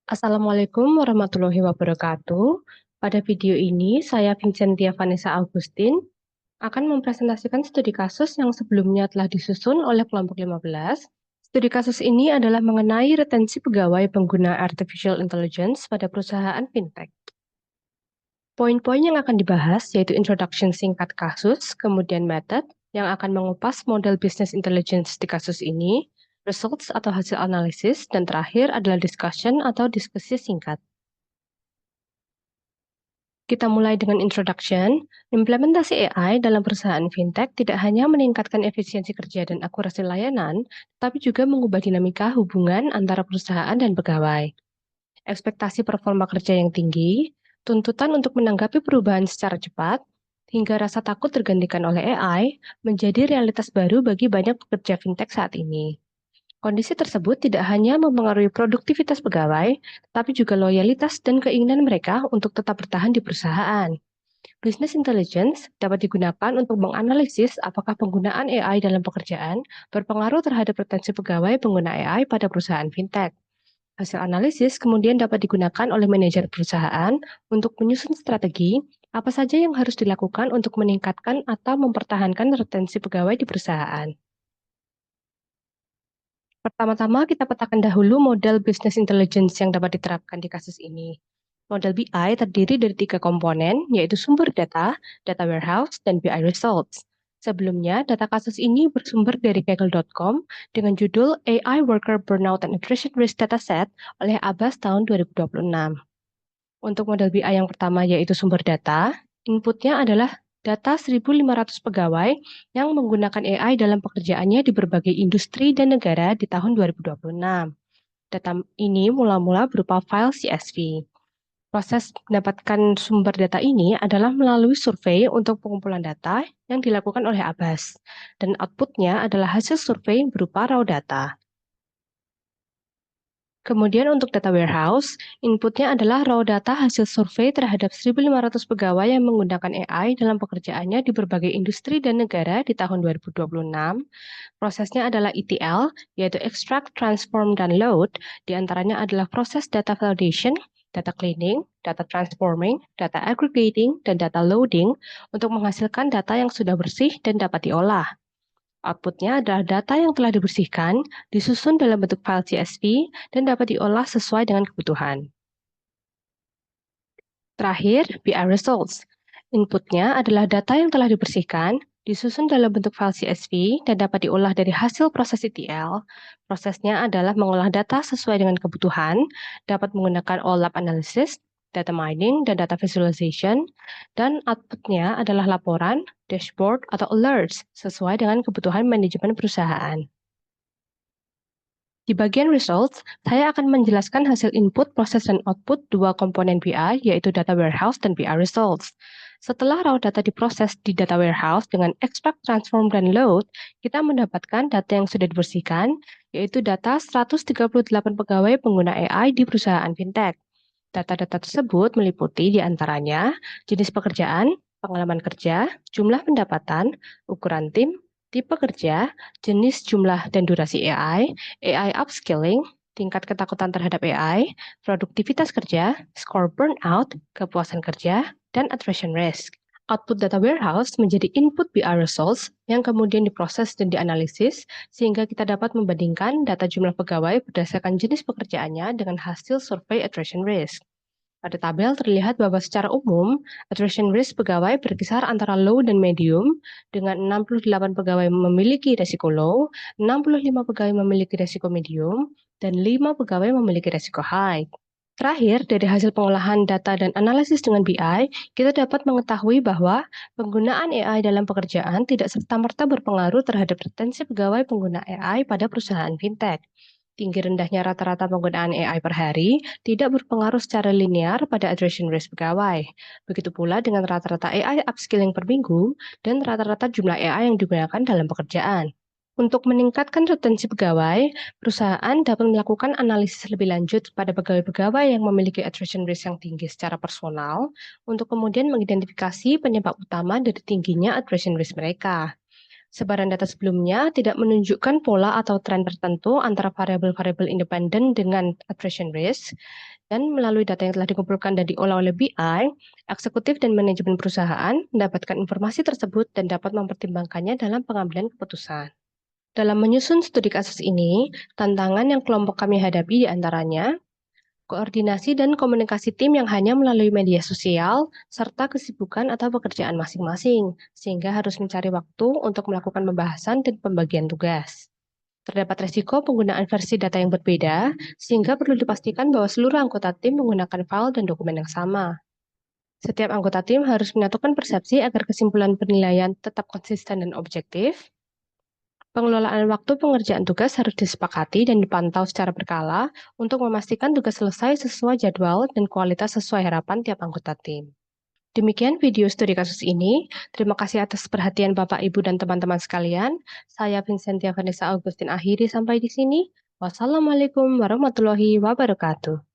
Assalamualaikum warahmatullahi wabarakatuh. Pada video ini, saya Vincentia Vanessa Augustin akan mempresentasikan studi kasus yang sebelumnya telah disusun oleh kelompok 15. Studi kasus ini adalah mengenai retensi pegawai pengguna artificial intelligence pada perusahaan fintech. Poin-poin yang akan dibahas yaitu introduction singkat kasus, kemudian method yang akan mengupas model business intelligence di kasus ini, results atau hasil analisis, dan terakhir adalah discussion atau diskusi singkat. Kita mulai dengan introduction. Implementasi AI dalam perusahaan fintech tidak hanya meningkatkan efisiensi kerja dan akurasi layanan, tapi juga mengubah dinamika hubungan antara perusahaan dan pegawai. Ekspektasi performa kerja yang tinggi, tuntutan untuk menanggapi perubahan secara cepat, hingga rasa takut tergantikan oleh AI menjadi realitas baru bagi banyak pekerja fintech saat ini. Kondisi tersebut tidak hanya mempengaruhi produktivitas pegawai, tapi juga loyalitas dan keinginan mereka untuk tetap bertahan di perusahaan. Business intelligence dapat digunakan untuk menganalisis apakah penggunaan AI dalam pekerjaan berpengaruh terhadap retensi pegawai pengguna AI pada perusahaan fintech. Hasil analisis kemudian dapat digunakan oleh manajer perusahaan untuk menyusun strategi apa saja yang harus dilakukan untuk meningkatkan atau mempertahankan retensi pegawai di perusahaan. Pertama-tama kita petakan dahulu model business intelligence yang dapat diterapkan di kasus ini. Model BI terdiri dari 3 komponen, yaitu sumber data, data warehouse, dan BI results. Sebelumnya, data kasus ini bersumber dari Kaggle.com dengan judul AI Worker Burnout and Attrition Risk Dataset oleh Abbas tahun 2026. Untuk model BI yang pertama yaitu sumber data, inputnya adalah data 1.500 pegawai yang menggunakan AI dalam pekerjaannya di berbagai industri dan negara di tahun 2026. Data ini mula-mula berupa file CSV. Proses mendapatkan sumber data ini adalah melalui survei untuk pengumpulan data yang dilakukan oleh Abbas, dan outputnya adalah hasil survei berupa raw data. Kemudian untuk data warehouse, inputnya adalah raw data hasil survei terhadap 1.500 pegawai yang menggunakan AI dalam pekerjaannya di berbagai industri dan negara di tahun 2026. Prosesnya adalah ETL, yaitu extract, transform, dan load. Di antaranya adalah proses data validation, data cleaning, data transforming, data aggregating, dan data loading untuk menghasilkan data yang sudah bersih dan dapat diolah. Outputnya adalah data yang telah dibersihkan, disusun dalam bentuk file CSV, dan dapat diolah sesuai dengan kebutuhan. Terakhir, BI results. Inputnya adalah data yang telah dibersihkan, disusun dalam bentuk file CSV, dan dapat diolah dari hasil proses ETL. Prosesnya adalah mengolah data sesuai dengan kebutuhan, dapat menggunakan OLAP analysis, data mining, dan data visualization, dan outputnya adalah laporan, dashboard, atau alerts sesuai dengan kebutuhan manajemen perusahaan. Di bagian results, saya akan menjelaskan hasil input, proses, dan output dua komponen BI, yaitu data warehouse dan BI results. Setelah raw data diproses di data warehouse dengan extract, transform, dan load, kita mendapatkan data yang sudah dibersihkan, yaitu data 138 pegawai pengguna AI di perusahaan fintech. Data-data tersebut meliputi di antaranya jenis pekerjaan, pengalaman kerja, jumlah pendapatan, ukuran tim, tipe kerja, jenis jumlah dan durasi AI upskilling, tingkat ketakutan terhadap AI, produktivitas kerja, skor burnout, kepuasan kerja, dan attrition risk. Output data warehouse menjadi input BI results yang kemudian diproses dan dianalisis sehingga kita dapat membandingkan data jumlah pegawai berdasarkan jenis pekerjaannya dengan hasil survei attrition risk. Pada tabel terlihat bahwa secara umum, attrition risk pegawai berkisar antara low dan medium, dengan 68 pegawai memiliki resiko low, 65 pegawai memiliki resiko medium, dan 5 pegawai memiliki resiko high. Terakhir, dari hasil pengolahan data dan analisis dengan BI, kita dapat mengetahui bahwa penggunaan AI dalam pekerjaan tidak serta-merta berpengaruh terhadap retensi pegawai pengguna AI pada perusahaan fintech. Tinggi rendahnya rata-rata penggunaan AI per hari tidak berpengaruh secara linear pada attrition risk pegawai. Begitu pula dengan rata-rata AI upskilling per minggu dan rata-rata jumlah AI yang digunakan dalam pekerjaan. Untuk meningkatkan retensi pegawai, perusahaan dapat melakukan analisis lebih lanjut pada pegawai-pegawai yang memiliki attrition risk yang tinggi secara personal, untuk kemudian mengidentifikasi penyebab utama dari tingginya attrition risk mereka. Sebaran data sebelumnya tidak menunjukkan pola atau tren tertentu antara variabel-variabel independen dengan attrition risk, dan melalui data yang telah dikumpulkan dan diolah oleh BI, eksekutif dan manajemen perusahaan mendapatkan informasi tersebut dan dapat mempertimbangkannya dalam pengambilan keputusan. Dalam menyusun studi kasus ini, tantangan yang kelompok kami hadapi diantaranya koordinasi dan komunikasi tim yang hanya melalui media sosial, serta kesibukan atau pekerjaan masing-masing, sehingga harus mencari waktu untuk melakukan pembahasan dan pembagian tugas. Terdapat resiko penggunaan versi data yang berbeda, sehingga perlu dipastikan bahwa seluruh anggota tim menggunakan file dan dokumen yang sama. Setiap anggota tim harus menyatukan persepsi agar kesimpulan penilaian tetap konsisten dan objektif. Pengelolaan waktu pengerjaan tugas harus disepakati dan dipantau secara berkala untuk memastikan tugas selesai sesuai jadwal dan kualitas sesuai harapan tiap anggota tim. Demikian video studi kasus ini. Terima kasih atas perhatian Bapak, Ibu, dan teman-teman sekalian. Saya Vincentia Vanessa Augustin akhiri sampai di sini. Wassalamualaikum warahmatullahi wabarakatuh.